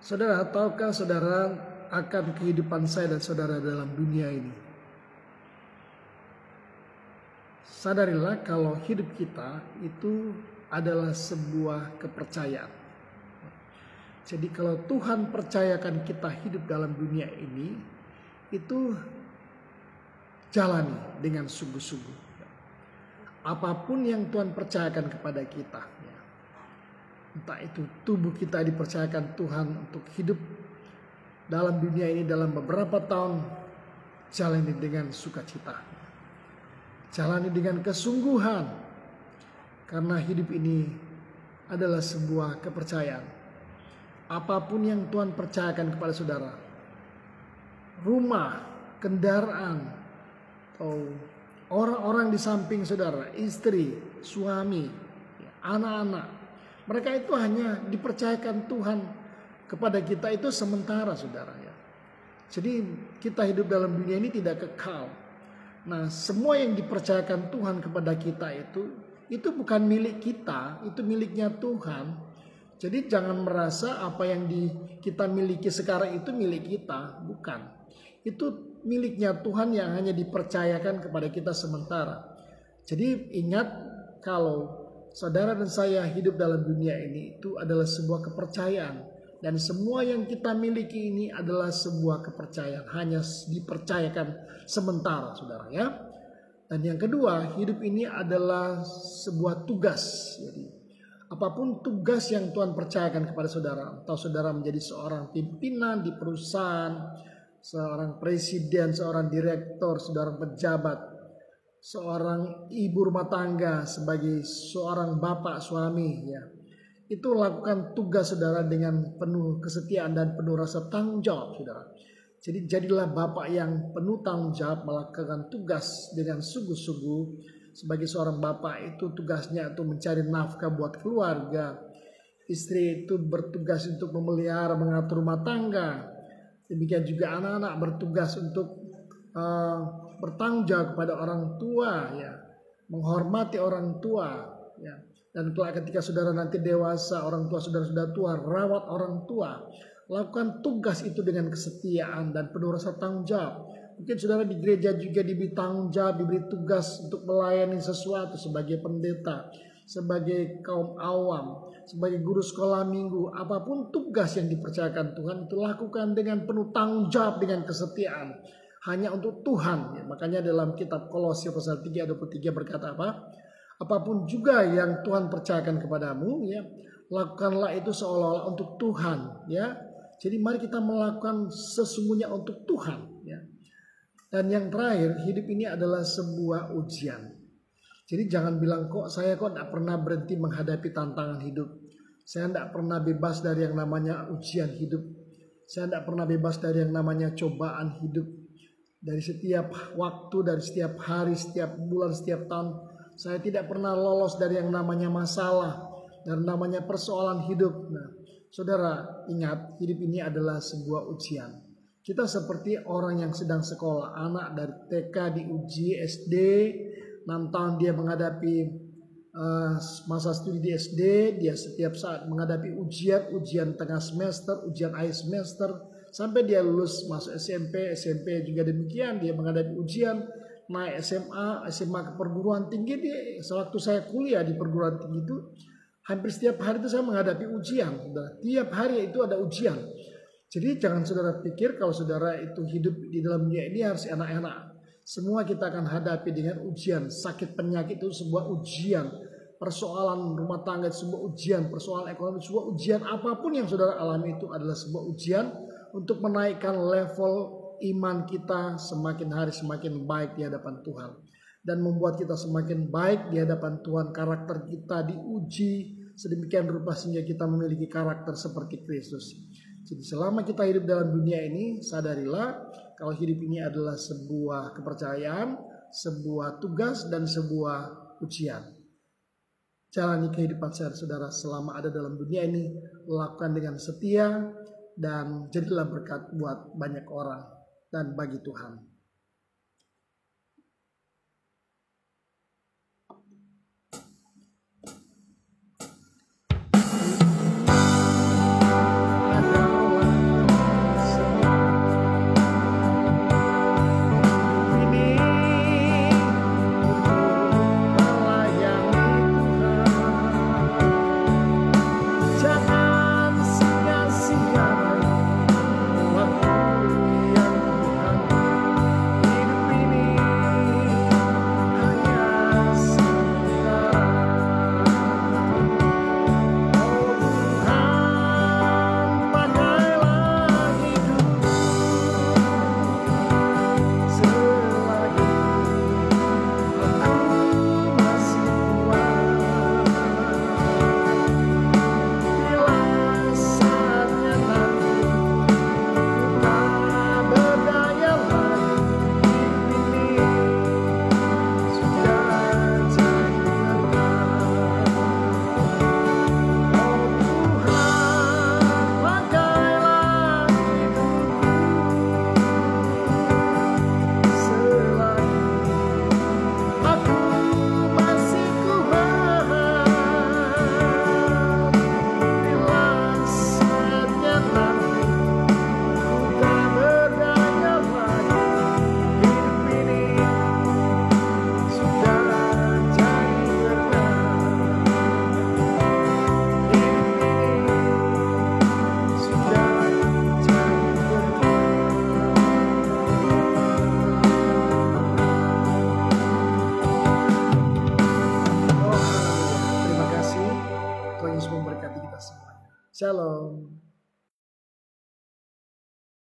Saudara, tahukah saudara akan kehidupan saya dan saudara dalam dunia ini? Sadarilah kalau hidup kita itu adalah sebuah kepercayaan. Jadi kalau Tuhan percayakan kita hidup dalam dunia ini, itu jalani dengan sungguh-sungguh. Apapun yang Tuhan percayakan kepada kita, entah itu tubuh kita dipercayakan Tuhan untuk hidup dalam dunia ini dalam beberapa tahun, jalani dengan sukacita, jalani dengan kesungguhan, karena hidup ini adalah sebuah kepercayaan. Apapun yang Tuhan percayakan kepada saudara, rumah, kendaraan, atau orang-orang di samping saudara, istri, suami, anak-anak, mereka itu hanya dipercayakan Tuhan kepada kita itu sementara, saudara ya. Jadi kita hidup dalam dunia ini tidak kekal. Nah, semua yang dipercayakan Tuhan kepada kita itu bukan milik kita, itu miliknya Tuhan. Jadi jangan merasa apa yang kita miliki sekarang itu milik kita, bukan. Itu miliknya Tuhan yang hanya dipercayakan kepada kita sementara. Jadi ingat, kalau saudara dan saya hidup dalam dunia ini itu adalah sebuah kepercayaan. Dan semua yang kita miliki ini adalah sebuah kepercayaan. Hanya dipercayakan sementara, saudara ya. Dan yang kedua, hidup ini adalah sebuah tugas. Jadi apapun tugas yang Tuhan percayakan kepada saudara, atau saudara menjadi seorang pimpinan di perusahaan, seorang presiden, seorang direktur, seorang pejabat, seorang ibu rumah tangga, sebagai seorang bapak, suami, ya, itu lakukan tugas saudara dengan penuh kesetiaan dan penuh rasa tanggung jawab, saudara. Jadi jadilah bapak yang penuh tanggung jawab, melakukan tugas dengan sungguh-sungguh. Sebagai seorang bapak itu tugasnya itu mencari nafkah buat keluarga. Istri itu bertugas untuk memelihara, mengatur rumah tangga. Demikian juga anak-anak bertugas untuk bertanggung jawab kepada orang tua, ya, menghormati orang tua, ya. Dan ketika saudara nanti dewasa, orang tua saudara sudah tua, rawat orang tua. Lakukan tugas itu dengan kesetiaan dan penuh rasa tanggung jawab. Mungkin saudara di gereja juga diberi tanggung jawab, diberi tugas untuk melayani sesuatu sebagai pendeta, sebagai kaum awam, sebagai guru sekolah minggu. Apapun tugas yang dipercayakan Tuhan, itu lakukan dengan penuh tanggung jawab, dengan kesetiaan. Hanya untuk Tuhan. Ya, makanya dalam kitab Kolose pasal 3 ayat 23 berkata apa? Apapun juga yang Tuhan percayakan kepadamu, ya, lakukanlah itu seolah-olah untuk Tuhan. Ya. Jadi mari kita melakukan sesungguhnya untuk Tuhan. Ya. Dan yang terakhir, hidup ini adalah sebuah ujian. Jadi jangan bilang saya tidak pernah berhenti menghadapi tantangan hidup. Saya tidak pernah bebas dari yang namanya ujian hidup. Saya tidak pernah bebas dari yang namanya cobaan hidup. Dari setiap waktu, dari setiap hari, setiap bulan, setiap tahun. Saya tidak pernah lolos dari yang namanya masalah, dan namanya persoalan hidup. Nah, saudara ingat, hidup ini adalah sebuah ujian. Kita seperti orang yang sedang sekolah, anak dari TK diuji, SD, 6 tahun dia menghadapi masa studi di SD, dia setiap saat menghadapi ujian tengah semester, ujian akhir semester, sampai dia lulus masuk SMP juga demikian, dia menghadapi ujian, naik SMA ke perguruan tinggi. Sewaktu saya kuliah di perguruan tinggi itu, hampir setiap hari itu saya menghadapi ujian. Tiap hari itu ada ujian. Jadi jangan saudara pikir kalau saudara itu hidup di dalam dunia ini harus enak-enak. Semua kita akan hadapi dengan ujian. Sakit penyakit itu sebuah ujian. Persoalan rumah tangga itu sebuah ujian. Persoalan ekonomi itu sebuah ujian. Apapun yang saudara alami itu adalah sebuah ujian untuk menaikkan level iman kita semakin hari semakin baik di hadapan Tuhan. Dan membuat kita semakin baik di hadapan Tuhan. Karakter kita diuji sedemikian rupa sehingga kita memiliki karakter seperti Kristus. Jadi selama kita hidup dalam dunia ini, sadarilah kalau hidup ini adalah sebuah kepercayaan, sebuah tugas, dan sebuah ujian. Jalani kehidupan saudara selama ada dalam dunia ini, lakukan dengan setia, dan jadilah berkat buat banyak orang dan bagi Tuhan. Shalom.